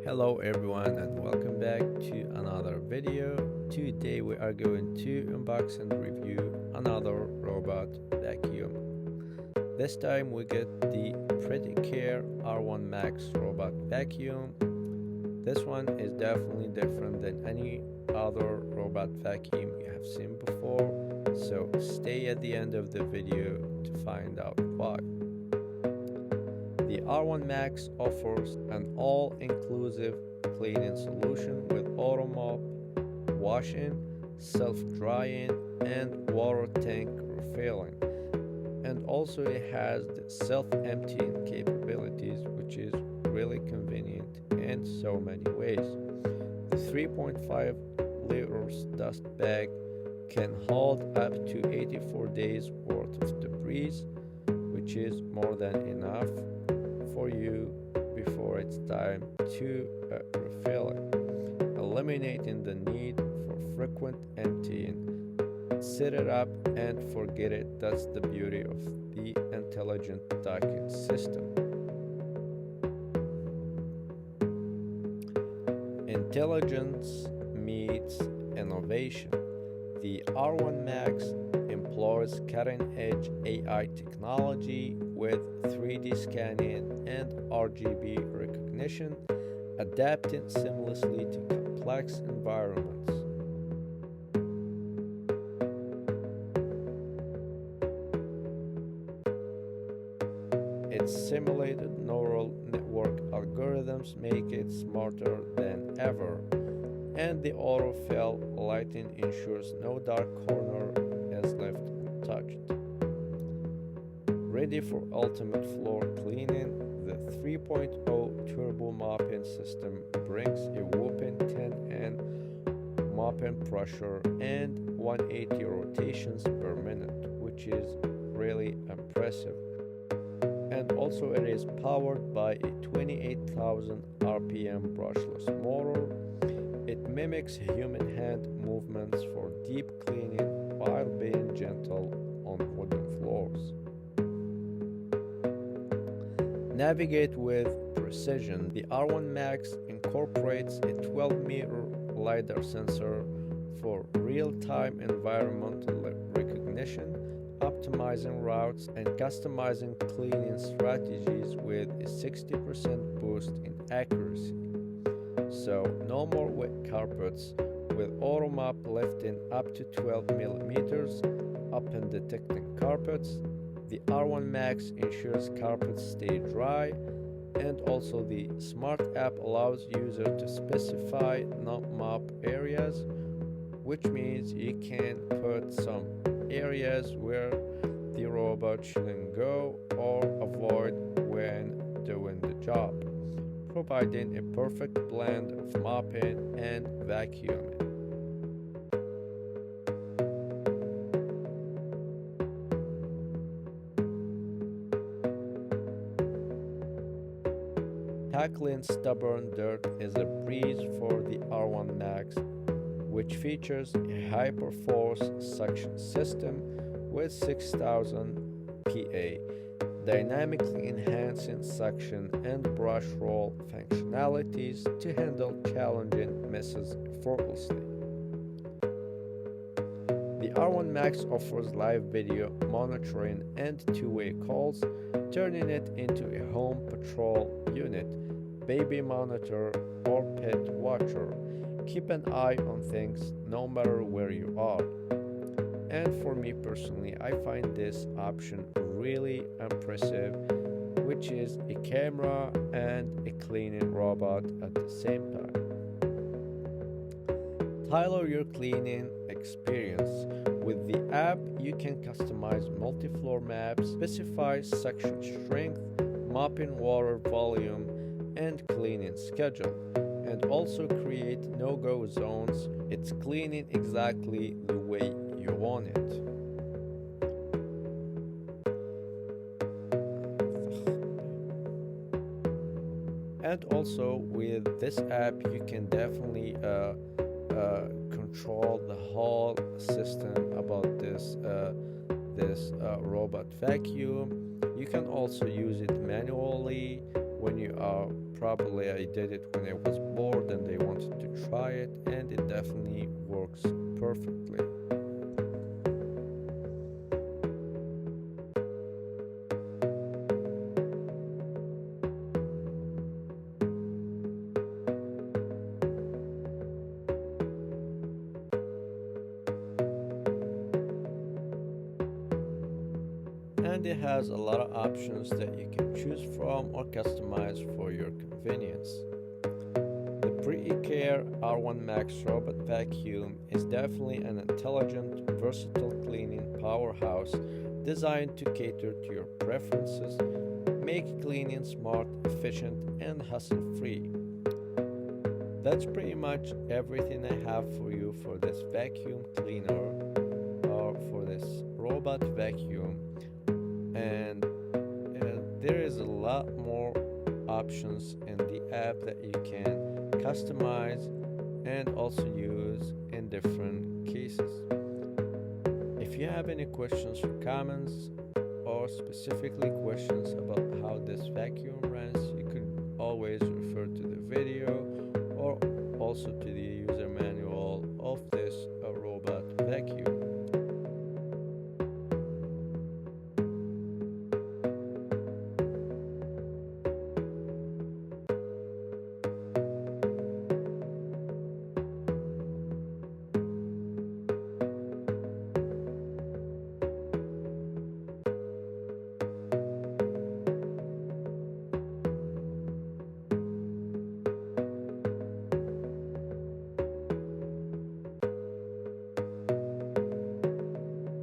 Hello everyone and welcome back to another video. Today we are going to unbox and review another robot vacuum. This time we get the Prettycare R1 Max robot vacuum. This one is definitely different than any other robot vacuum you have seen before, so stay at the end of the video to find out why. The R1 Max offers an all-inclusive cleaning solution with auto mop, washing, self-drying, and water tank refilling. And also it has the self-emptying capabilities, which is really convenient in so many ways. The 3.5 liters dust bag can hold up to 84 days worth of debris, which is more than enough for you before it's time to refill it, eliminating the need for frequent emptying. Set it up and forget it. That's the beauty of the intelligent docking system. Intelligence meets innovation. The R1 Max employs cutting-edge AI technology with 3D scanning and RGB recognition, adapting seamlessly to complex environments. Its simulated neural network algorithms make it smarter than ever, and the autofill lighting ensures no dark corner is left untouched. Ready for ultimate floor cleaning, the 3.0 turbo mopping system brings a whopping 10 mopping pressure and 180 rotations per minute, which is really impressive. And also it is powered by a 28,000 RPM brushless motor. It mimics human hand movements for deep cleaning while being gentle on wooden floors. Navigate with precision. The R1 Max incorporates a 12-meter LiDAR sensor for real-time environmental recognition, optimizing routes and customizing cleaning strategies with a 60% boost in accuracy. So no more wet carpets, with auto mop lifting up to 12 millimeters up and detecting carpets. The R1 Max ensures carpets stay dry, and also the smart app allows users to specify non-mop areas, which means you can put some areas where the robot shouldn't go or avoid when doing the job, providing a perfect blend of mopping and vacuuming. Tackling stubborn dirt is a breeze for the R1 Max, which features a high-perforce suction system with 6,000 PA, dynamically enhancing suction and brush roll functionalities to handle challenging messes effortlessly. The R1 Max offers live video monitoring and two-way calls, turning it into a home patrol unit, baby monitor, or pet watcher. Keep an eye on things no matter where you are. And for me personally, I find this option really impressive, which is a camera and a cleaning robot at the same time. Tailor your cleaning experience. With the app, you can customize multi-floor maps, specify section strength, mopping water volume, and cleaning schedule, and also create no-go zones. It's cleaning exactly the way you want it. And also with this app you can definitely control the whole system about this robot vacuum. You can also use it manually when you are Probably I did it when I was bored and they wanted to try it, and it definitely works perfectly. And it has a lot of options that you can choose from or customize for your convenience. The Prettycare R1 Max robot vacuum is definitely an intelligent, versatile cleaning powerhouse designed to cater to your preferences, make cleaning smart, efficient, and hassle-free. That's pretty much everything I have for you for this vacuum cleaner or for this robot vacuum. And there is a lot more options in the app that you can customize and also use in different cases. If you have any questions or comments, or specifically questions about how this vacuum runs, you could always refer to the video or also to the user manual of this robot vacuum.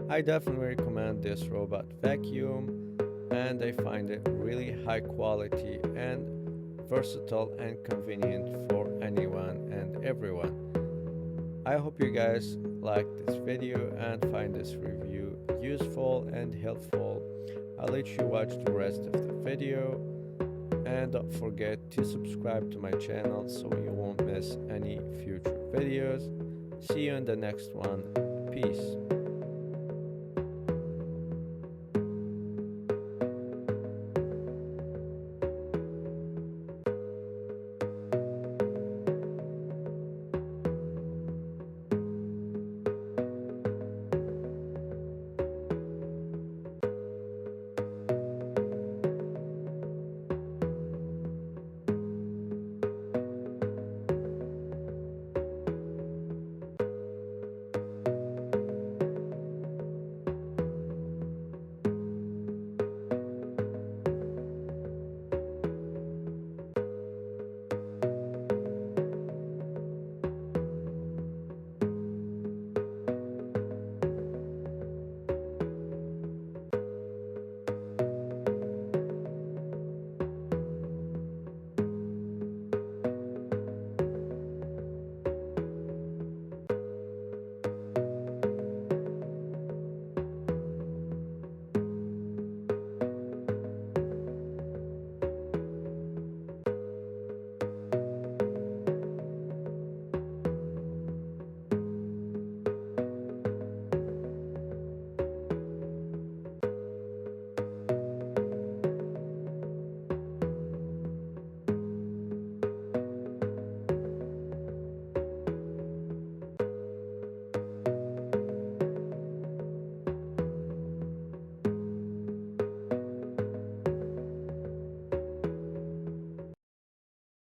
I definitely recommend this robot vacuum, and I find it really high quality and versatile and convenient for anyone and everyone. I hope you guys like this video and find this review useful and helpful. I'll let you watch the rest of the video, and don't forget to subscribe to my channel so you won't miss any future videos. See you in the next one. Peace.